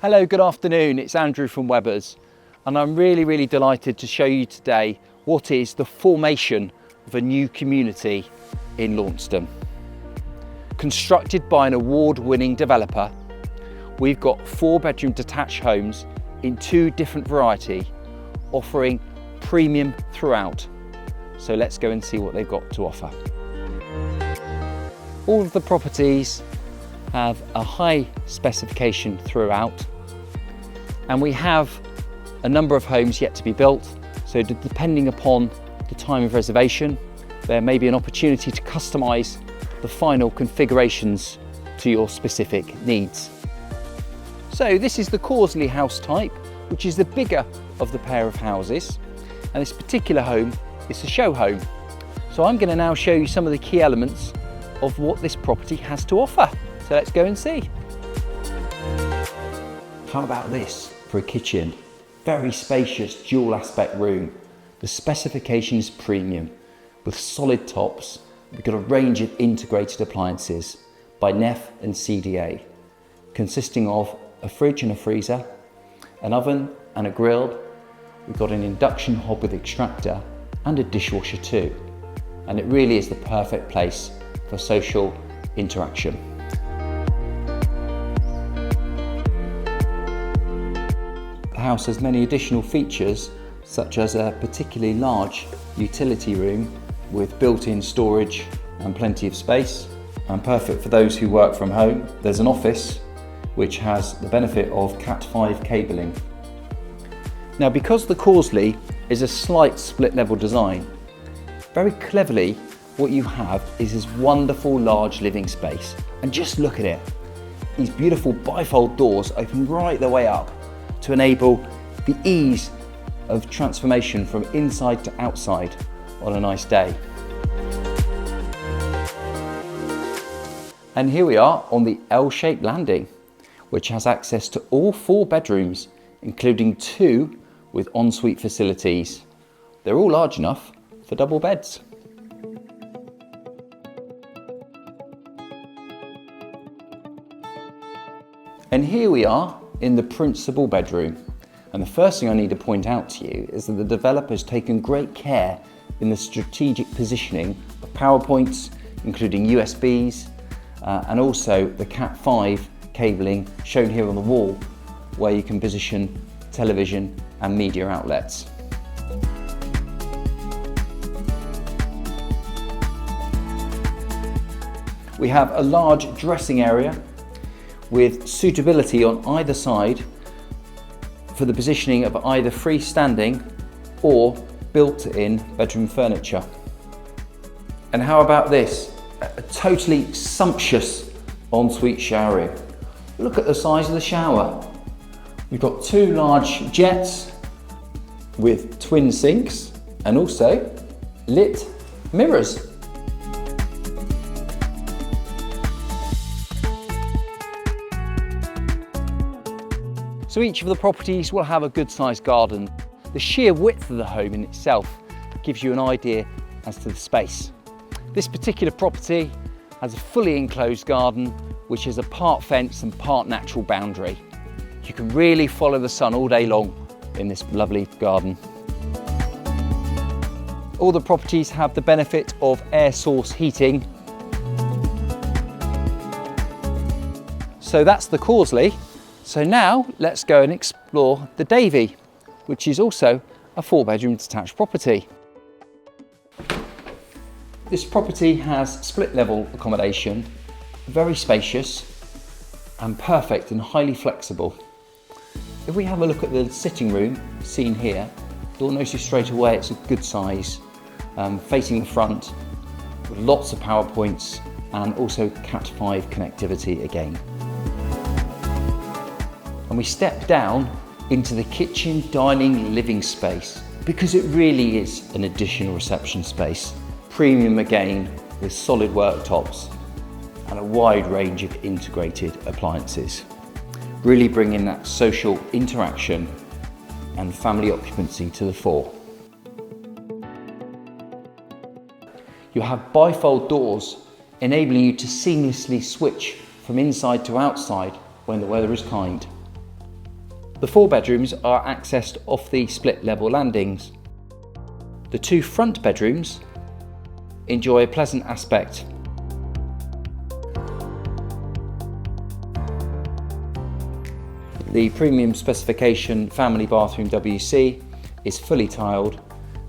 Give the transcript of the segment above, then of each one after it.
Hello, good afternoon. It's Andrew from Webbers, and I'm really delighted to show you today what is the formation of a new community in Launceston. Constructed by an award-winning developer, we've got 4-bedroom detached homes in 2 different variety, offering premium throughout. So let's go and see what they've got to offer. All of the properties have a high specification throughout, and we have a number of homes yet to be built, so depending upon the time of reservation, there may be an opportunity to customise the final configurations to your specific needs. So this is the Causley house type, which is the bigger of the pair of houses, and this particular home is a show home. So I'm going to now show you some of the key elements of what this property has to offer. So let's go and see. How about this for a kitchen? Very spacious dual aspect room. The specification is premium with solid tops. We've got a range of integrated appliances by Neff and CDA, consisting of a fridge and a freezer, an oven and a grill. We've got an induction hob with extractor and a dishwasher too. And it really is the perfect place for social interaction. The house has many additional features, such as a particularly large utility room with built-in storage and plenty of space, and perfect for those who work from home. There's an office which has the benefit of Cat 5 cabling. Now, because the Causley is a slight split level design, very cleverly what you have is this wonderful large living space. And just look at it. These beautiful bifold doors open right the way up to enable the ease of transformation from inside to outside on a nice day. And here we are on the L-shaped landing, which has access to all 4 bedrooms, including 2 with ensuite facilities. They're all large enough for double beds. And here we are in the principal bedroom. And the first thing I need to point out to you is that the developer has taken great care in the strategic positioning of power points, including USBs, and also the Cat 5 cabling shown here on the wall, where you can position television and media outlets. We have a large dressing area with suitability on either side for the positioning of either freestanding or built-in bedroom furniture. And how about this? A totally sumptuous ensuite showering. Look at the size of the shower. We've got 2 large jets with twin sinks and also lit mirrors. So each of the properties will have a good sized garden. The sheer width of the home in itself gives you an idea as to the space. This particular property has a fully enclosed garden, which is a part fence and part natural boundary. You can really follow the sun all day long in this lovely garden. All the properties have the benefit of air source heating. So that's the Causley. So now let's go and explore the Davy, which is also a 4-bedroom detached property. This property has split level accommodation, very spacious and perfect and highly flexible. If we have a look at the sitting room seen here, you'll notice straight away it's a good size, facing the front with lots of power points and also Cat 5 connectivity again. And we step down into the kitchen, dining, living space, because it really is an additional reception space. Premium again, with solid worktops and a wide range of integrated appliances. Really bringing that social interaction and family occupancy to the fore. You have bifold doors, enabling you to seamlessly switch from inside to outside when the weather is kind. The 4 bedrooms are accessed off the split level landings. The 2 front bedrooms enjoy a pleasant aspect. The premium specification family bathroom WC is fully tiled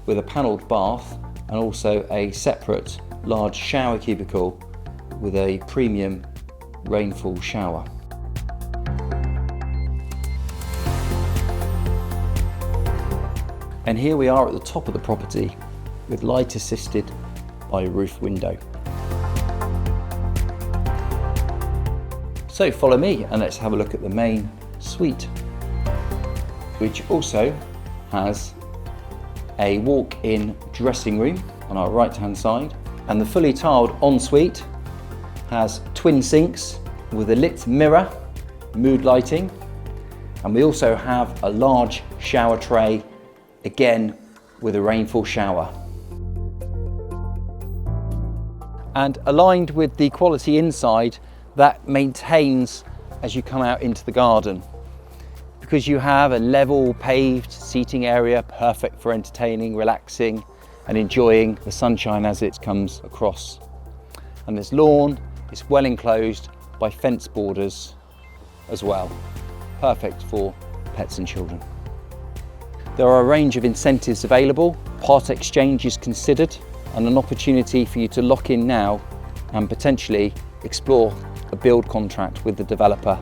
with a panelled bath and also a separate large shower cubicle with a premium rainfall shower. And here we are at the top of the property with light assisted by a roof window. So follow me and let's have a look at the main suite, which also has a walk-in dressing room on our right hand side, and the fully tiled ensuite has twin sinks with a lit mirror, mood lighting, and we also have a large shower tray, again with a rainfall shower. And aligned with the quality inside, that maintains as you come out into the garden, because you have a level paved seating area perfect for entertaining, relaxing and enjoying the sunshine as it comes across. And this lawn is well enclosed by fence borders as well, perfect for pets and children. There are a range of incentives available, part exchange is considered, and an opportunity for you to lock in now and potentially explore a build contract with the developer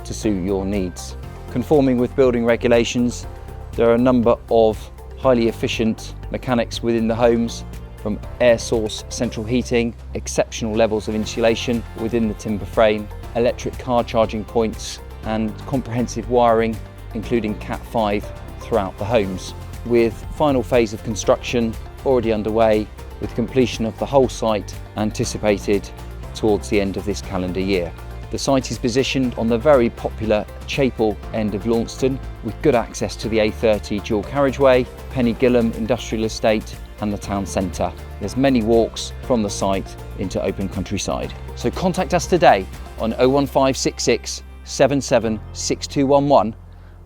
to suit your needs. Conforming with building regulations, there are a number of highly efficient mechanics within the homes, from air source central heating, exceptional levels of insulation within the timber frame, electric car charging points and comprehensive wiring including Cat 5 throughout the homes, with final phase of construction already underway, with completion of the whole site anticipated towards the end of this calendar year. The site is positioned on the very popular Chapel end of Launceston, with good access to the A30 dual carriageway, Penny Gillam Industrial Estate and the town centre. There's many walks from the site into open countryside. So contact us today on 01566 776211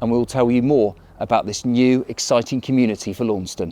and we'll tell you more about this new exciting community for Launceston.